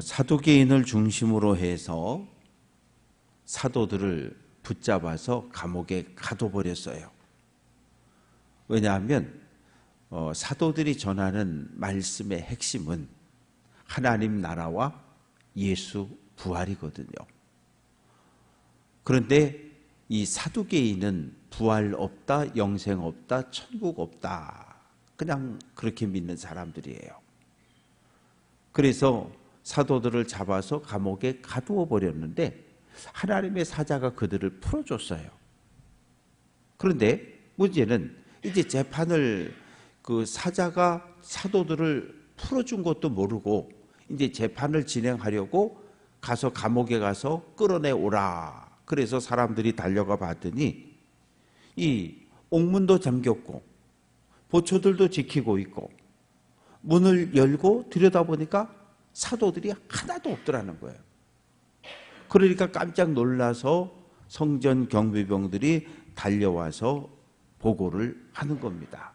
사두개인을 중심으로 해서 사도들을 붙잡아서 감옥에 가둬버렸어요. 왜냐하면 사도들이 전하는 말씀의 핵심은 하나님 나라와 예수 부활이거든요. 그런데 이 사두개인은 부활 없다, 영생 없다, 천국 없다, 그냥 그렇게 믿는 사람들이에요. 그래서 사도들을 잡아서 감옥에 가두어 버렸는데 하나님의 사자가 그들을 풀어줬어요. 그런데 문제는 이제 재판을 그 사자가 사도들을 풀어준 것도 모르고 이제 재판을 진행하려고 가서 감옥에 가서 끌어내 오라. 그래서 사람들이 달려가 봤더니 이 옥문도 잠겼고 보초들도 지키고 있고 문을 열고 들여다보니까 사도들이 하나도 없더라는 거예요. 그러니까 깜짝 놀라서 성전 경비병들이 달려와서 보고를 하는 겁니다.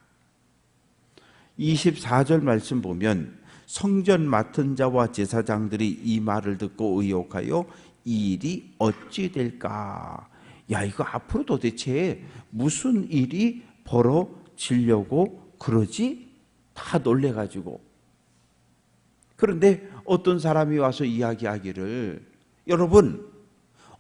24절 말씀 보면 성전 맡은 자와 제사장들이 이 말을 듣고 의혹하여 이 일이 어찌 될까? 야, 이거 앞으로 도대체 무슨 일이 벌어지려고 그러지? 다 놀래가지고. 그런데 어떤 사람이 와서 이야기하기를, 여러분,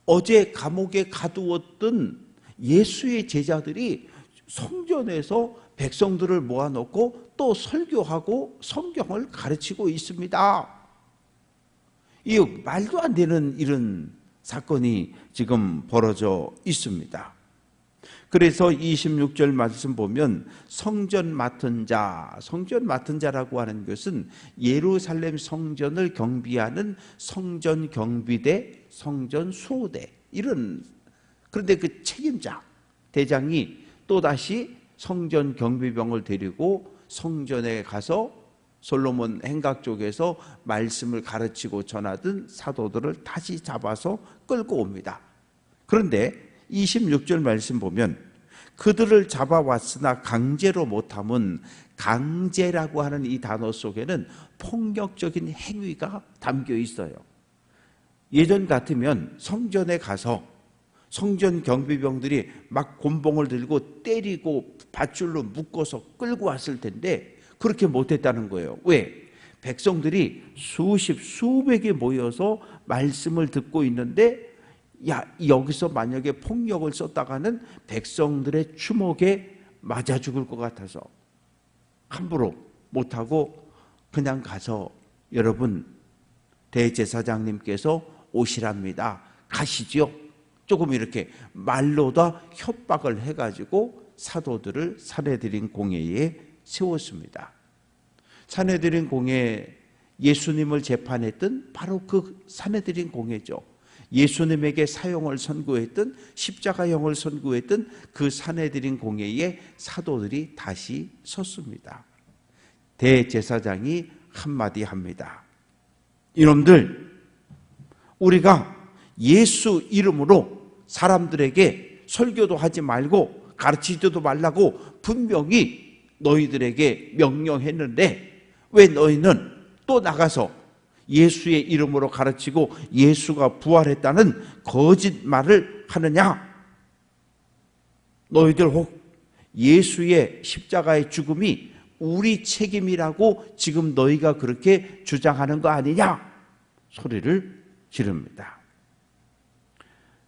어제 감옥에 가두었던 예수의 제자들이 성전에서 백성들을 모아놓고 또 설교하고 성경을 가르치고 있습니다. 이 말도 안 되는 이런 사건이 지금 벌어져 있습니다. 그래서 26절 말씀 보면 성전 맡은 자라고 하는 것은 예루살렘 성전을 경비하는 성전 경비대, 성전 수호대, 이런, 그런데 그 책임자 대장이 또다시 성전 경비병을 데리고 성전에 가서 솔로몬 행각 쪽에서 말씀을 가르치고 전하던 사도들을 다시 잡아서 끌고 옵니다. 그런데 26절 말씀 보면 그들을 잡아왔으나 강제로 못함은, 강제라고 하는 이 단어 속에는 폭력적인 행위가 담겨 있어요. 예전 같으면 성전에 가서 성전 경비병들이 막 곤봉을 들고 때리고 밧줄로 묶어서 끌고 왔을 텐데 그렇게 못했다는 거예요. 왜? 백성들이 수백이 모여서 말씀을 듣고 있는데, 야, 여기서 만약에 폭력을 썼다가는 백성들의 주먹에 맞아 죽을 것 같아서 함부로 못하고 그냥 가서, 여러분, 대제사장님께서 오시랍니다, 가시죠. 조금 이렇게 말로다 협박을 해가지고 사도들을 산헤드린 공회에 세웠습니다. 산헤드린 공회, 예수님을 재판했던 바로 그 산헤드린 공회죠. 예수님에게 사형을 선고했던, 십자가형을 선고했던 그 산헤드린 공회에 사도들이 다시 섰습니다. 대제사장이 한마디 합니다. 이놈들, 우리가 예수 이름으로 사람들에게 설교도 하지 말고 가르치지도 말라고 분명히 너희들에게 명령했는데 왜 너희는 또 나가서 예수의 이름으로 가르치고 예수가 부활했다는 거짓말을 하느냐? 너희들 혹 예수의 십자가의 죽음이 우리 책임이라고 지금 너희가 그렇게 주장하는 거 아니냐? 소리를 지릅니다.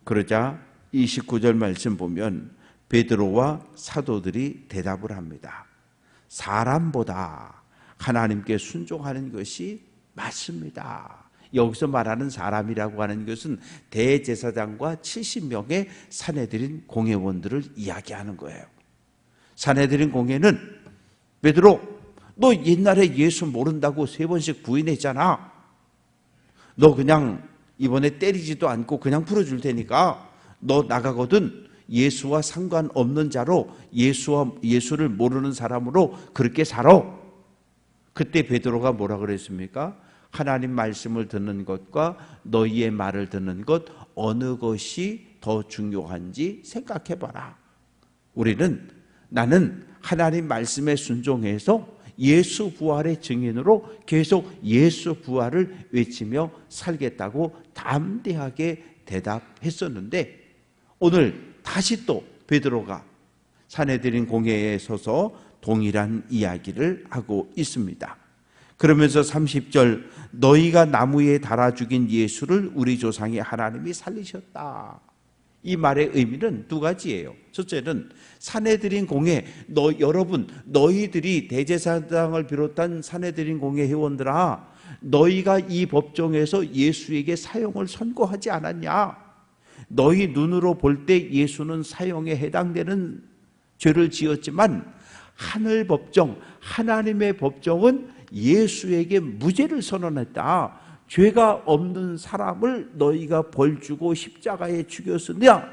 그러자 29절 말씀 보면 베드로와 사도들이 대답을 합니다. 사람보다 하나님께 순종하는 것이 맞습니다. 여기서 말하는 사람이라고 하는 것은 대제사장과 70명의 산헤드린 공회원들을 이야기하는 거예요. 산헤드린 공회는, 베드로, 너 옛날에 예수 모른다고 3번씩 부인했잖아. 너 그냥 이번에 때리지도 않고 그냥 풀어줄 테니까 너 나가거든 예수와 상관없는 자로, 예수를 모르는 사람으로 그렇게 살아. 그때 베드로가 뭐라 그랬습니까? 하나님 말씀을 듣는 것과 너희의 말을 듣는 것, 어느 것이 더 중요한지 생각해봐라. 나는 하나님 말씀에 순종해서 예수 부활의 증인으로 계속 예수 부활을 외치며 살겠다고 담대하게 대답했었는데, 오늘 다시 또 베드로가 산헤드린 공회에 서서 동일한 이야기를 하고 있습니다. 그러면서 30절, 너희가 나무에 달아 죽인 예수를 우리 조상의 하나님이 살리셨다. 이 말의 의미는 두 가지예요. 첫째는 산헤드린 공회, 여러분, 너희들이 대제사장을 비롯한 산헤드린 공회 회원들아, 너희가 이 법정에서 예수에게 사형을 선고하지 않았냐? 너희 눈으로 볼 때 예수는 사형에 해당되는 죄를 지었지만 하늘 법정, 하나님의 법정은 예수에게 무죄를 선언했다. 죄가 없는 사람을 너희가 벌주고 십자가에 죽였으냐?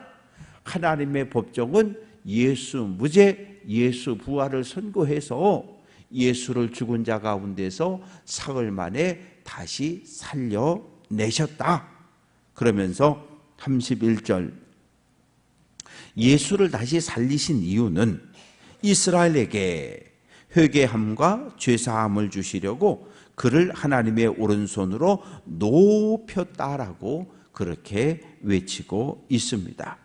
하나님의 법정은 예수 무죄, 예수 부활을 선고해서 예수를 죽은 자 가운데서 사흘 만에 다시 살려내셨다. 그러면서 31절, 예수를 다시 살리신 이유는 이스라엘에게 회개함과 죄사함을 주시려고 그를 하나님의 오른손으로 높였다라고 그렇게 외치고 있습니다.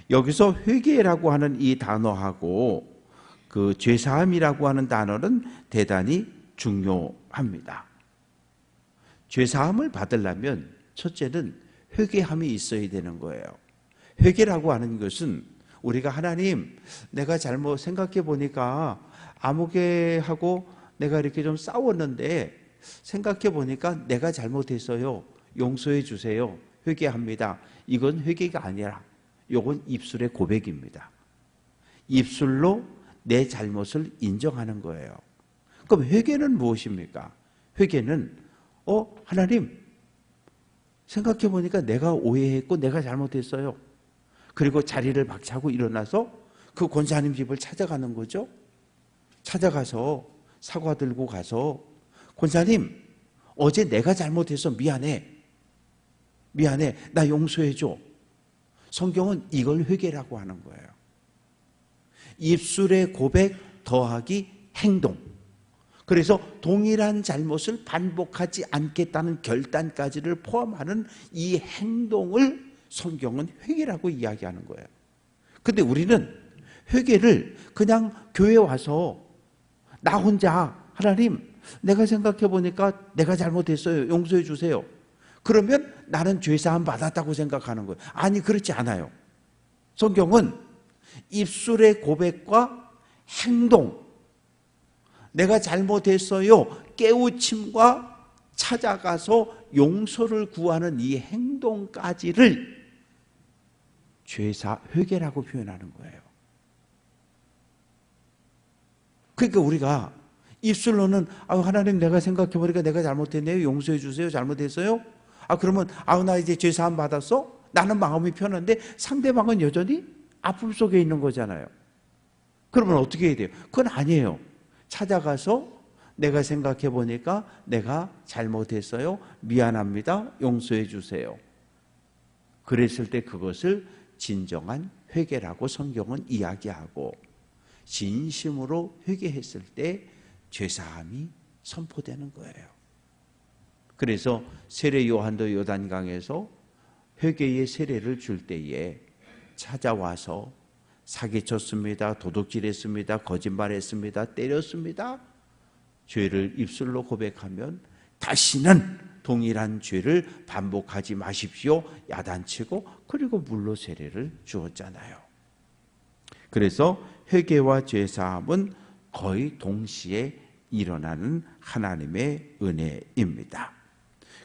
여기서 회개라고 하는 이 단어하고 그 죄사함이라고 하는 단어는 대단히 중요합니다. 죄사함을 받으려면 첫째는 회개함이 있어야 되는 거예요. 회개라고 하는 것은 우리가 하나님, 내가 잘못 생각해 보니까 아무개하고 내가 이렇게 좀 싸웠는데 생각해 보니까 내가 잘못했어요. 용서해 주세요. 회개합니다. 이건 회개가 아니라 이건 입술의 고백입니다. 입술로 내 잘못을 인정하는 거예요. 그럼 회개는 무엇입니까? 회개는 하나님, 생각해 보니까 내가 오해했고 내가 잘못했어요. 그리고 자리를 박차고 일어나서 그 권사님 집을 찾아가는 거죠. 찾아가서 사과 들고 가서, 권사님, 어제 내가 잘못해서 미안해. 나 용서해줘. 성경은 이걸 회개라고 하는 거예요. 입술의 고백 더하기 행동. 그래서 동일한 잘못을 반복하지 않겠다는 결단까지를 포함하는 이 행동을 성경은 회개라고 이야기하는 거예요. 근데 우리는 회개를 그냥 교회 와서 나 혼자, 하나님, 내가 생각해 보니까 내가 잘못했어요. 용서해 주세요. 그러면 나는 죄사함 받았다고 생각하는 거예요. 아니, 그렇지 않아요. 성경은 입술의 고백과 행동, 내가 잘못했어요, 깨우침과 찾아가서 용서를 구하는 이 행동까지를 회개라고 표현하는 거예요. 그러니까 우리가 입술로는 하나님, 내가 생각해 보니까 내가 잘못했네요. 용서해 주세요. 잘못했어요. 그러면 나 이제 죄사함 받았어? 나는 마음이 편한데 상대방은 여전히 아픔 속에 있는 거잖아요. 그러면 어떻게 해야 돼요? 그건 아니에요. 찾아가서 내가 생각해 보니까 내가 잘못했어요. 미안합니다. 용서해 주세요. 그랬을 때 그것을 진정한 회개라고 성경은 이야기하고, 진심으로 회개했을 때 죄사함이 선포되는 거예요. 그래서 세례 요한도 요단강에서 회개의 세례를 줄 때에 찾아와서 사기쳤습니다, 도둑질했습니다, 거짓말했습니다, 때렸습니다, 죄를 입술로 고백하면 다시는 동일한 죄를 반복하지 마십시오 야단치고, 그리고 물로 세례를 주었잖아요. 그래서 회개와 죄사함은 거의 동시에 일어나는 하나님의 은혜입니다.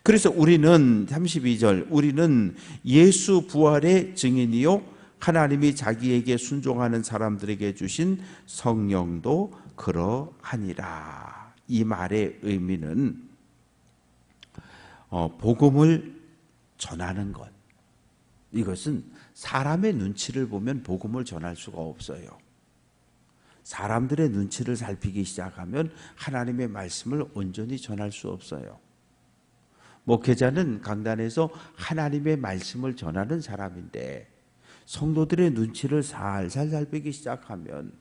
그래서 우리는 32절, 우리는 예수 부활의 증인이요 하나님이 자기에게 순종하는 사람들에게 주신 성령도 그러하니라. 이 말의 의미는 복음을 전하는 것, 이것은 사람의 눈치를 보면 복음을 전할 수가 없어요. 사람들의 눈치를 살피기 시작하면 하나님의 말씀을 온전히 전할 수 없어요. 목회자는 강단에서 하나님의 말씀을 전하는 사람인데 성도들의 눈치를 살살 살피기 시작하면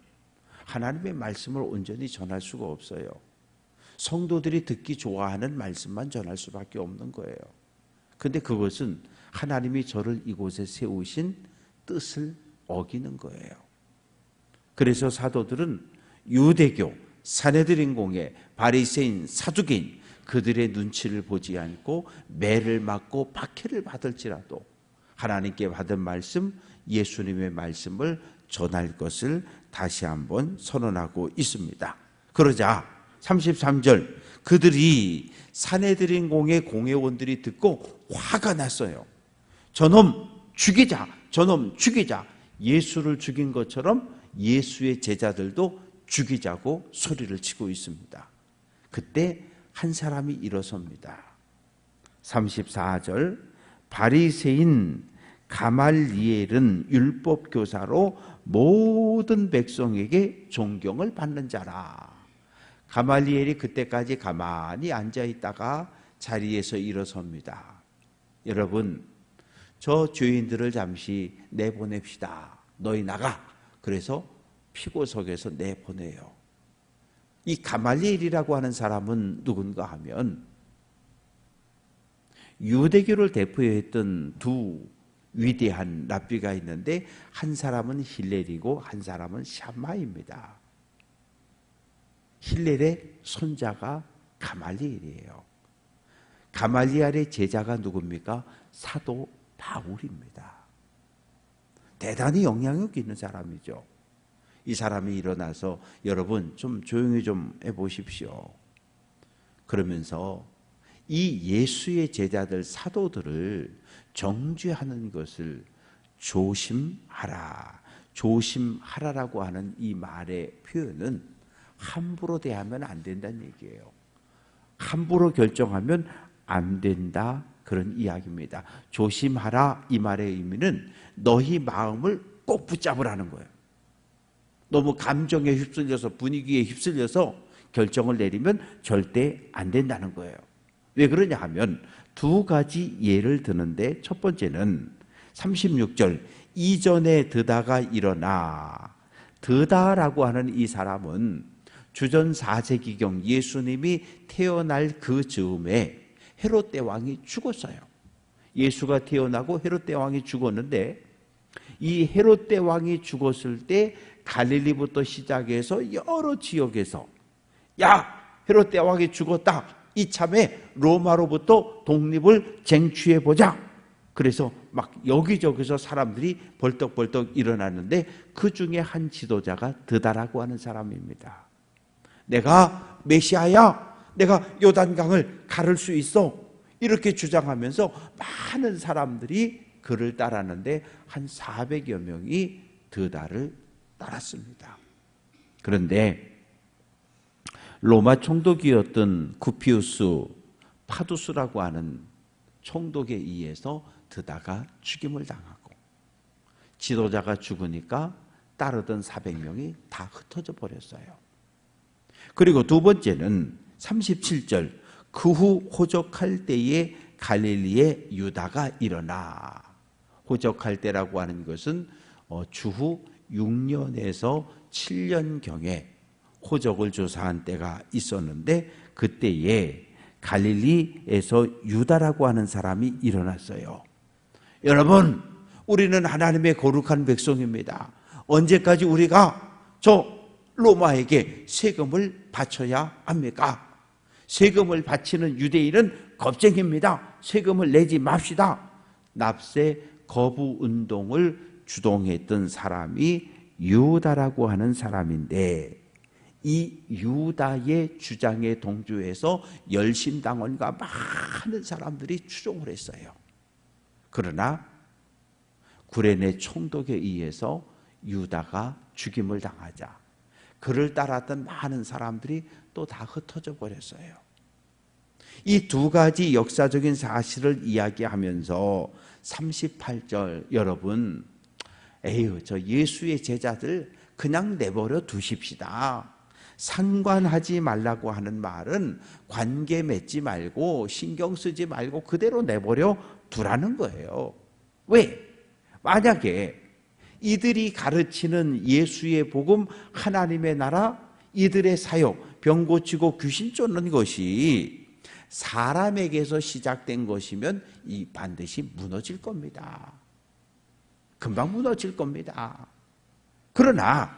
하나님의 말씀을 온전히 전할 수가 없어요. 성도들이 듣기 좋아하는 말씀만 전할 수밖에 없는 거예요. 근데 그것은 하나님이 저를 이곳에 세우신 뜻을 어기는 거예요. 그래서 사도들은 유대교, 산헤드린 공회, 바리새인, 사두개인 그들의 눈치를 보지 않고 매를 맞고 박해를 받을지라도 하나님께 받은 말씀, 예수님의 말씀을 전할 것을 다시 한번 선언하고 있습니다. 그러자 33절 그들이 산헤드린 공회 공회원들이 듣고 화가 났어요. 저놈 죽이자, 저놈 죽이자. 예수를 죽인 것처럼 예수의 제자들도 죽이자고 소리를 치고 있습니다. 그때 한 사람이 일어섭니다. 34절 바리새인 가말리엘은 율법 교사로 모든 백성에게 존경을 받는 자라. 가말리엘이 그때까지 가만히 앉아 있다가 자리에서 일어섭니다. 여러분, 저 죄인들을 잠시 내보냅시다. 너희 나가. 그래서 피고석에서 내보내요. 이 가말리엘이라고 하는 사람은 누군가 하면 유대교를 대표했던 두 위대한 랍비가 있는데 한 사람은 힐렐이고 한 사람은 샴마입니다. 힐렐의 손자가 가말리엘이에요. 가말리엘의 제자가 누굽니까? 사도 바울입니다. 대단히 영향력 있는 사람이죠. 이 사람이 일어나서 여러분 좀 조용히 좀 해보십시오. 그러면서 이 예수의 제자들 사도들을 정죄하는 것을 조심하라. 조심하라라고 하는 이 말의 표현은 함부로 대하면 안 된다는 얘기예요. 함부로 결정하면 안 된다 그런 이야기입니다. 조심하라 이 말의 의미는 너희 마음을 꼭 붙잡으라는 거예요. 너무 감정에 휩쓸려서 분위기에 휩쓸려서 결정을 내리면 절대 안 된다는 거예요. 왜 그러냐 하면 두 가지 예를 드는데 첫 번째는 36절 이전에 드다가 일어나. 드다라고 하는 이 사람은 주전 4세기경 예수님이 태어날 그 즈음에 헤롯 대왕이 죽었어요. 예수가 태어나고 헤롯 대왕이 죽었는데 이 헤롯 대왕이 죽었을 때 갈릴리부터 시작해서 여러 지역에서 야 헤롯 대왕이 죽었다. 이참에 로마로부터 독립을 쟁취해보자. 그래서 막 여기저기서 사람들이 벌떡벌떡 일어났는데 그 중에 한 지도자가 드다라고 하는 사람입니다. 내가 메시아야. 내가 요단강을 가를 수 있어. 이렇게 주장하면서 많은 사람들이 그를 따랐는데 한 400여 명이 드다를 따랐습니다. 그런데 로마 총독이었던 구피우스 파두스라고 하는 총독에 의해서 드다가 죽임을 당하고 지도자가 죽으니까 따르던 400명이 다 흩어져 버렸어요. 그리고 두 번째는 37절 그 후 호적할 때에 갈릴리에 유다가 일어나. 호적할 때라고 하는 것은 주후 6년에서 7년경에 호적을 조사한 때가 있었는데 그때에 갈릴리에서 유다라고 하는 사람이 일어났어요. 여러분, 우리는 하나님의 거룩한 백성입니다. 언제까지 우리가 저 로마에게 세금을 바쳐야 합니까? 세금을 바치는 유대인은 겁쟁입니다. 세금을 내지 맙시다. 납세 거부 운동을 주동했던 사람이 유다라고 하는 사람인데 이 유다의 주장에 동조해서 열심당원과 많은 사람들이 추종을 했어요. 그러나 구레네 총독에 의해서 유다가 죽임을 당하자 그를 따랐던 많은 사람들이 또 다 흩어져 버렸어요. 이 두 가지 역사적인 사실을 이야기하면서 38절 여러분 에휴 저 예수의 제자들 그냥 내버려 두십시다. 상관하지 말라고 하는 말은 관계 맺지 말고 신경 쓰지 말고 그대로 내버려 두라는 거예요. 왜? 만약에 이들이 가르치는 예수의 복음 하나님의 나라 이들의 사역, 병 고치고 귀신 쫓는 것이 사람에게서 시작된 것이면 이 반드시 무너질 겁니다. 금방 무너질 겁니다. 그러나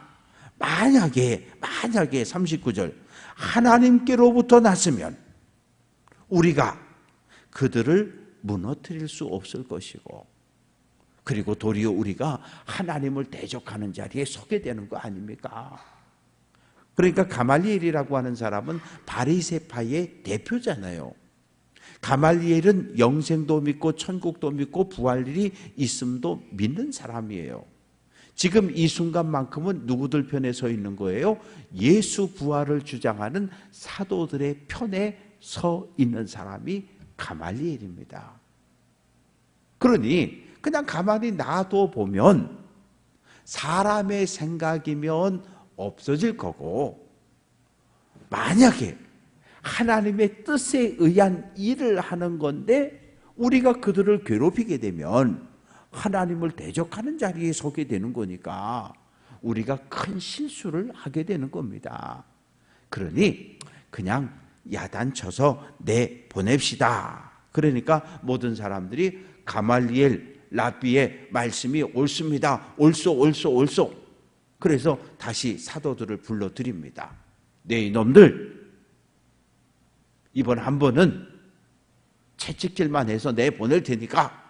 만약에 39절 하나님께로부터 났으면 우리가 그들을 무너뜨릴 수 없을 것이고, 그리고 도리어 우리가 하나님을 대적하는 자리에 서게 되는 거 아닙니까? 그러니까 가말리엘이라고 하는 사람은 바리새파의 대표잖아요. 가말리엘은 영생도 믿고 천국도 믿고 부활일이 있음도 믿는 사람이에요. 지금 이 순간만큼은 누구들 편에 서 있는 거예요? 예수 부활을 주장하는 사도들의 편에 서 있는 사람이 가말리엘입니다. 그러니 그냥 가만히 놔둬 보면 사람의 생각이면 없어질 거고, 만약에 하나님의 뜻에 의한 일을 하는 건데 우리가 그들을 괴롭히게 되면 하나님을 대적하는 자리에 서게 되는 거니까 우리가 큰 실수를 하게 되는 겁니다. 그러니 그냥 야단쳐서 내보냅시다. 그러니까 모든 사람들이 가말리엘 랍비의 말씀이 옳습니다. 옳소. 그래서 다시 사도들을 불러드립니다. 네, 이놈들 이번 한 번은 채찍질만 해서 내보낼 테니까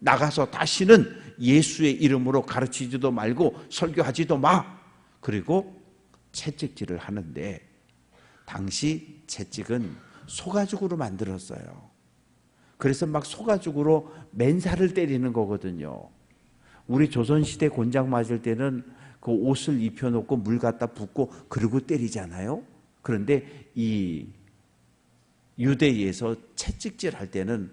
나가서 다시는 예수의 이름으로 가르치지도 말고 설교하지도 마. 그리고 채찍질을 하는데, 당시 채찍은 소가죽으로 만들었어요. 그래서 막 소가죽으로 맨살을 때리는 거거든요. 우리 조선시대 곤장 맞을 때는 그 옷을 입혀놓고 물 갖다 붓고 그러고 때리잖아요. 그런데 이 유대에서 채찍질 할 때는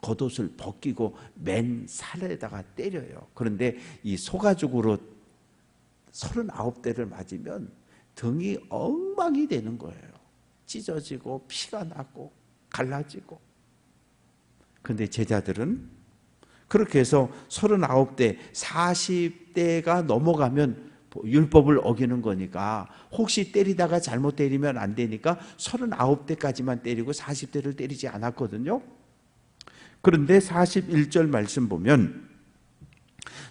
겉옷을 벗기고 맨살에다가 때려요. 그런데 이 소가죽으로 39대를 맞으면 등이 엉망이 되는 거예요. 찢어지고 피가 나고 갈라지고. 근데 제자들은 그렇게 해서 39대, 40대가 넘어가면 율법을 어기는 거니까 혹시 때리다가 잘못 때리면 안 되니까 39대까지만 때리고 40대를 때리지 않았거든요. 그런데 41절 말씀 보면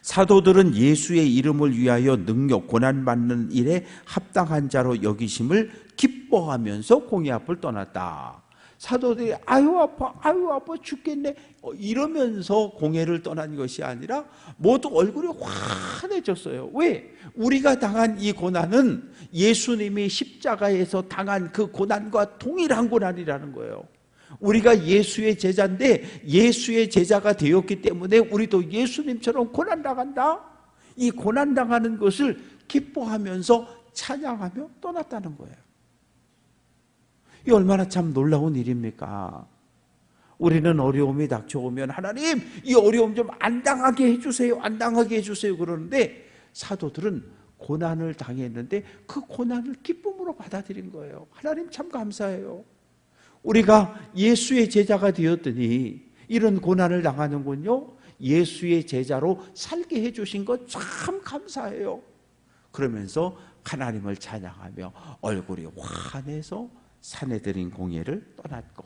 사도들은 예수의 이름을 위하여 능력, 고난받는 일에 합당한 자로 여기심을 기뻐하면서 공회 앞을 떠났다. 사도들이 아유 아파 죽겠네 이러면서 공회를 떠난 것이 아니라 모두 얼굴이 환해졌어요. 왜? 우리가 당한 이 고난은 예수님이 십자가에서 당한 그 고난과 동일한 고난이라는 거예요. 우리가 예수의 제자인데 예수의 제자가 되었기 때문에 우리도 예수님처럼 고난당한다. 이 고난당하는 것을 기뻐하면서 찬양하며 떠났다는 거예요. 이 얼마나 참 놀라운 일입니까? 우리는 어려움이 닥쳐오면 하나님 이 어려움 좀 안 당하게 해주세요. 안 당하게 해주세요. 그러는데 사도들은 고난을 당했는데 그 고난을 기쁨으로 받아들인 거예요. 하나님 참 감사해요. 우리가 예수의 제자가 되었더니 이런 고난을 당하는군요. 예수의 제자로 살게 해주신 것 참 감사해요. 그러면서 하나님을 찬양하며 얼굴이 환해서 사내들인 공회를 떠났고,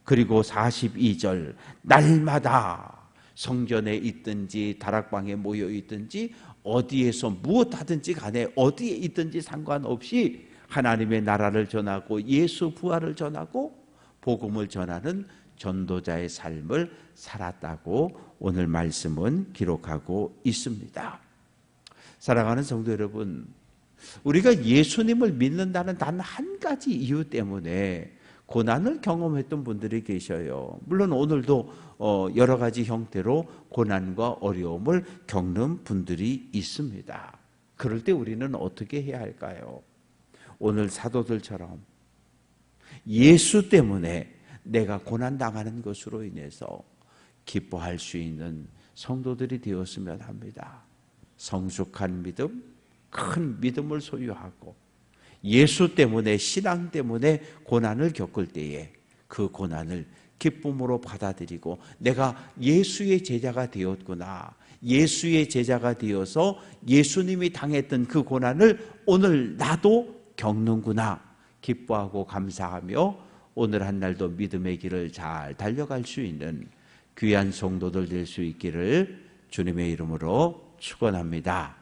그리고 42절 날마다 성전에 있든지 다락방에 모여 있든지 어디에서 무엇하든지 간에 어디에 있든지 상관없이 하나님의 나라를 전하고 예수 부활을 전하고 복음을 전하는 전도자의 삶을 살았다고 오늘 말씀은 기록하고 있습니다. 사랑하는 성도 여러분, 우리가 예수님을 믿는다는 단 한 가지 이유 때문에 고난을 경험했던 분들이 계셔요. 물론 오늘도 여러 가지 형태로 고난과 어려움을 겪는 분들이 있습니다. 그럴 때 우리는 어떻게 해야 할까요? 오늘 사도들처럼 예수 때문에 내가 고난당하는 것으로 인해서 기뻐할 수 있는 성도들이 되었으면 합니다. 성숙한 믿음, 큰 믿음을 소유하고 예수 때문에, 신앙 때문에 고난을 겪을 때에 그 고난을 기쁨으로 받아들이고 내가 예수의 제자가 되었구나. 예수의 제자가 되어서 예수님이 당했던 그 고난을 오늘 나도 겪는구나. 기뻐하고 감사하며 오늘 한 날도 믿음의 길을 잘 달려갈 수 있는 귀한 성도들 될 수 있기를 주님의 이름으로 축원합니다.